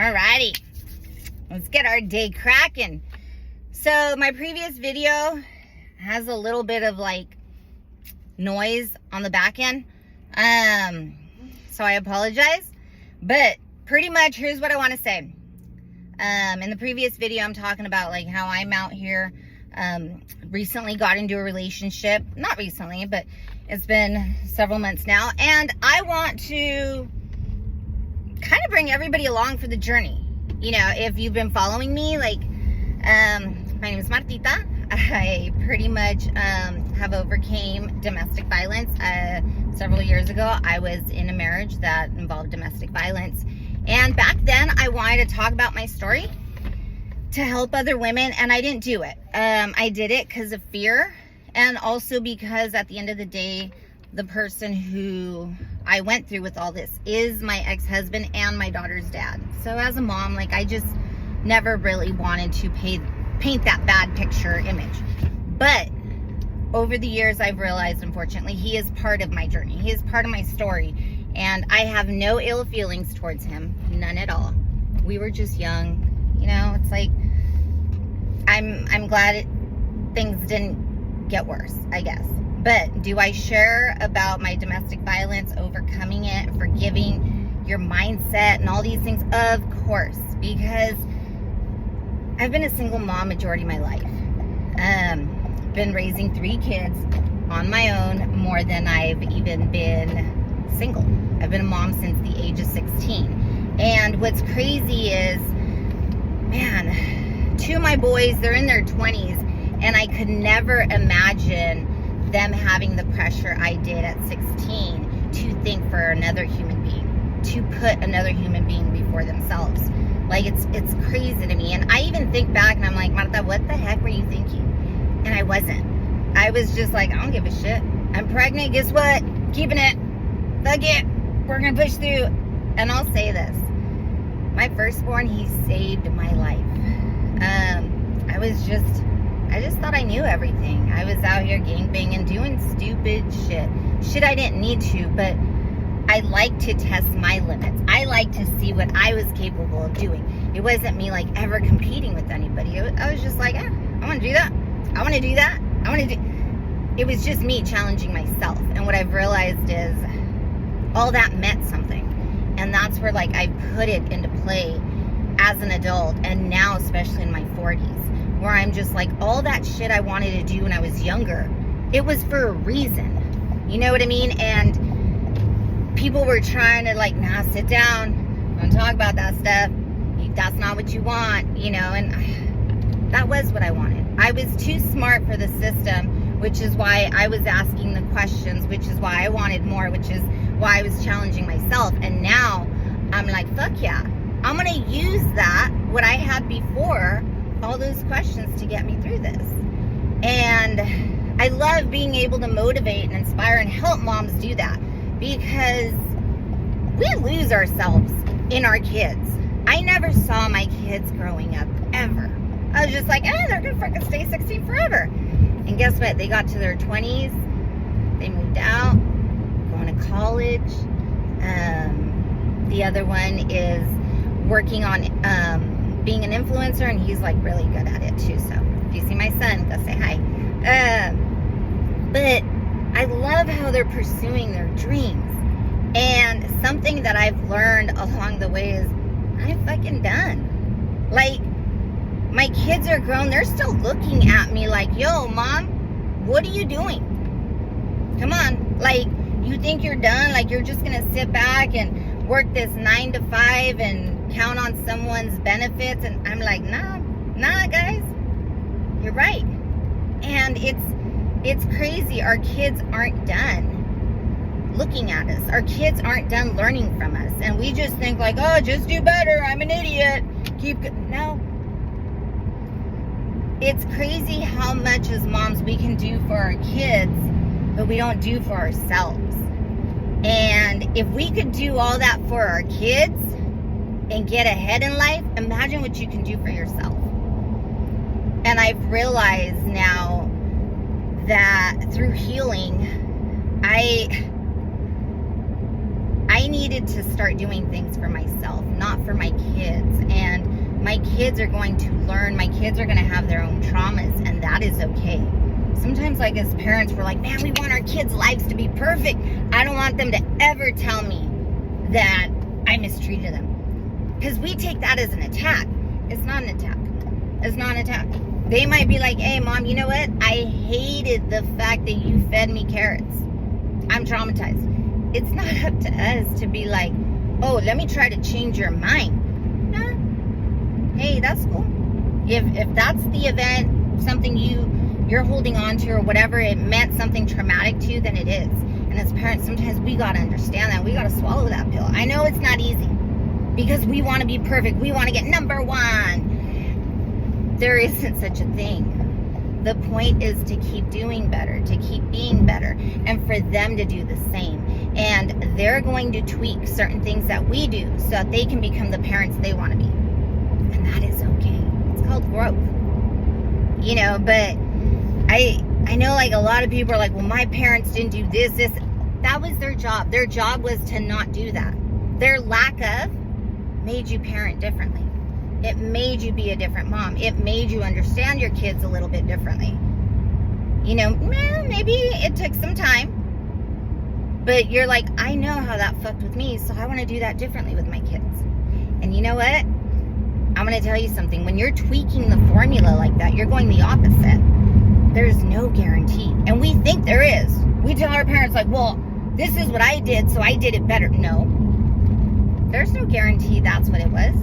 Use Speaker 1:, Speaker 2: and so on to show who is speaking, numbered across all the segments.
Speaker 1: Alrighty, let's get our day cracking. So my previous video has a little bit of like noise on the back end. So I apologize, but pretty much here's what I want to say. In the previous video, I'm talking about like how I'm out here, recently got into a relationship, not recently, but it's been several months now. And I want to kind of bring everybody along for the journey. You know, if you've been following me, like, my name is Martita. I pretty much have overcame domestic violence. Several years ago, I was in a marriage that involved domestic violence. And back then, I wanted to talk about my story to help other women, and I didn't do it. I did it because of fear, and also because at the end of the day, the person who I went through with all this is my ex-husband and my daughter's dad. So as a mom, like, I just never really wanted to paint that bad picture image. But over the years, I've realized, unfortunately, he is part of my journey. He is part of my story. And I have no ill feelings towards him. None at all. We were just young. You know, it's like, I'm glad things didn't get worse, I guess. But do I share about my domestic violence, overcoming it, forgiving, your mindset, and all these things? Of course, because I've been a single mom majority of my life. Been raising 3 kids on my own more than I've even been single. I've been a mom since the age of 16. And what's crazy is, man, 2 of my boys, they're in their 20s, and I could never imagine them having the pressure I did at 16 to think for another human being, to put another human being before themselves. Like, it's crazy to me. And I even think back and I'm like, Marta, what the heck were you thinking? And I wasn't. I was just like, I don't give a shit. I'm pregnant, guess what? Keeping it. Fuck it. We're gonna push through. And I'll say this. My firstborn, he saved my life. I just thought I knew everything. I was out here gangbanging, doing stupid shit. Shit I didn't need to, but I like to test my limits. I like to see what I was capable of doing. It wasn't me like ever competing with anybody. I was just like, I want to do that. I want to do that. It was just me challenging myself. And what I've realized is all that meant something. And that's where like I put it into play as an adult, and now especially in my 40s, where I'm just like, all that shit I wanted to do when I was younger, it was for a reason. You know what I mean? And people were trying to like, nah, sit down, don't talk about that stuff. That's not what you want, you know? And that was what I wanted. I was too smart for the system, which is why I was asking the questions, which is why I wanted more, which is why I was challenging myself. And now I'm like, fuck yeah. I'm going to use that, what I had before, all those questions to get me through this. And I love being able to motivate and inspire and help moms do that, because we lose ourselves in our kids. I never saw my kids growing up, ever. I was just like, they're gonna freaking stay 16 forever. And guess what? They got to their 20s, they moved out, going to college. The other one is working on being an influencer, and he's like really good at it too. So if you see my son, go say hi. But I love how they're pursuing their dreams. And something that I've learned along the way is I'm fucking done. Like, my kids are grown. They're still looking at me like, yo, mom, what are you doing? Come on. Like, you think you're done? Like, you're just going to sit back and work this 9 to 5 and count on someone's benefits? And I'm like, nah, guys, you're right. And it's crazy. Our kids aren't done looking at us. Our kids aren't done learning from us. And we just think like, oh, just do better. I'm an idiot. No. It's crazy how much as moms we can do for our kids, but we don't do for ourselves. And if we could do all that for our kids and get ahead in life, imagine what you can do for yourself. And I've realized now that through healing, I needed to start doing things for myself, not for my kids. kids are going to learn. My kids are going to have their own traumas, and that is okay. Sometimes, like, as parents, we're like, man, we want our kids' lives to be perfect. I don't want them to ever tell me that I mistreated them. Because we take that as an attack. It's not an attack. It's not an attack. They might be like, hey, Mom, you know what? I hated the fact that you fed me carrots. I'm traumatized. It's not up to us to be like, oh, let me try to change your mind. No. Hey, that's cool. If that's the event, something you're holding on to or whatever, it meant something traumatic to you, then it is. And as parents, sometimes we got to understand that. We got to swallow that pill. I know it's not easy because we want to be perfect. We want to get number one. There isn't such a thing. The point is to keep doing better, to keep being better, and for them to do the same. And they're going to tweak certain things that we do so that they can become the parents they want to be. And that is okay. It's called growth. You know, but I know, like, a lot of people are like, well, my parents didn't do this. That was their job. Their job was to not do that. Their lack of made you parent differently. It made you be a different mom. It made you understand your kids a little bit differently. You know, maybe it took some time, but you're like, I know how that fucked with me, so I want to do that differently with my kids. And you know what? I'm going to tell you something. When you're tweaking the formula like that, you're going the opposite. There's no guarantee. And we think there is. We tell our parents, like, well, this is what I did, so I did it better. No. There's no guarantee that's what it was.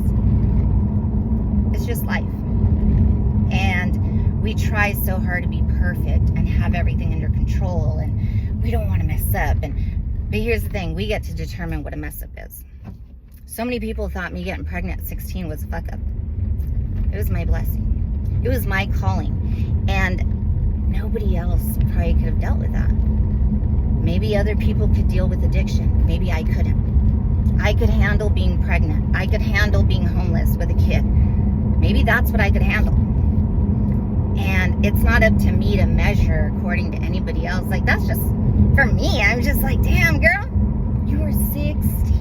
Speaker 1: It's just life. And we try so hard to be perfect and have everything under control, and we don't want to mess up. But here's the thing. We get to determine what a mess up is. So many people thought me getting pregnant at 16 was a fuck up. It was my blessing. It was my calling. And nobody else probably could have dealt with that. Maybe other people could deal with addiction. Maybe I couldn't. I could handle being pregnant. I could handle being homeless with a kid. Maybe that's what I could handle. And it's not up to me to measure according to anybody else. Like, that's just, for me, I'm just like, damn, girl, you were 16.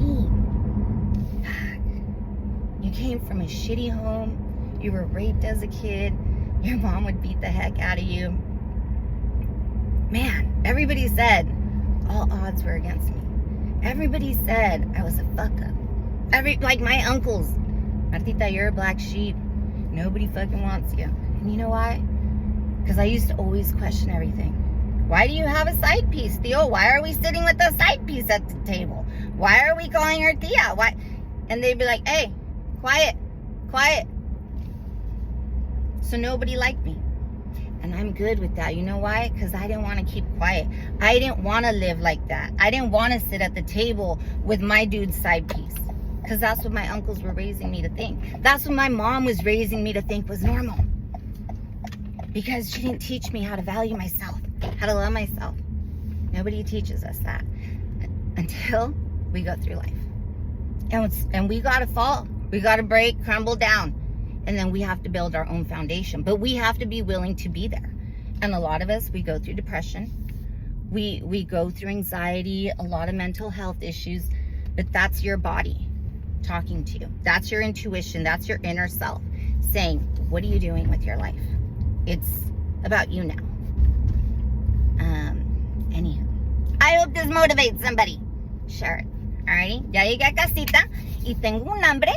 Speaker 1: You came from a shitty home. You were raped as a kid. Your mom would beat the heck out of you. Man, everybody said all odds were against me. Everybody said I was a fuck up. Like my uncles, Martita, you're a black sheep. Nobody fucking wants you. And you know why? Because I used to always question everything. Why do you have a side piece, Theo? Why are we sitting with a side piece at the table? Why are we calling her Tia? Why? And they'd be like, hey, quiet, quiet. So nobody liked me. And I'm good with that. You know why? Because I didn't want to keep quiet. I didn't want to live like that. I didn't want to sit at the table with my dude's side piece. Because that's what my uncles were raising me to think. That's what my mom was raising me to think was normal. Because she didn't teach me how to value myself, how to love myself. Nobody teaches us that until we go through life. And we got to fall. We got to break, crumble down. And then we have to build our own foundation. But we have to be willing to be there. And a lot of us, we go through depression. We go through anxiety, a lot of mental health issues. But that's your body talking to you. That's your intuition. That's your inner self saying, what are you doing with your life? It's about you now. Anywho, I hope this motivates somebody. Share it. Alrighty? Ya llegué a casita y tengo un hambre.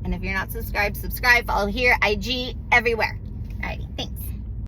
Speaker 1: And if you're not subscribed, subscribe, follow here, IG, everywhere. Alrighty, thanks.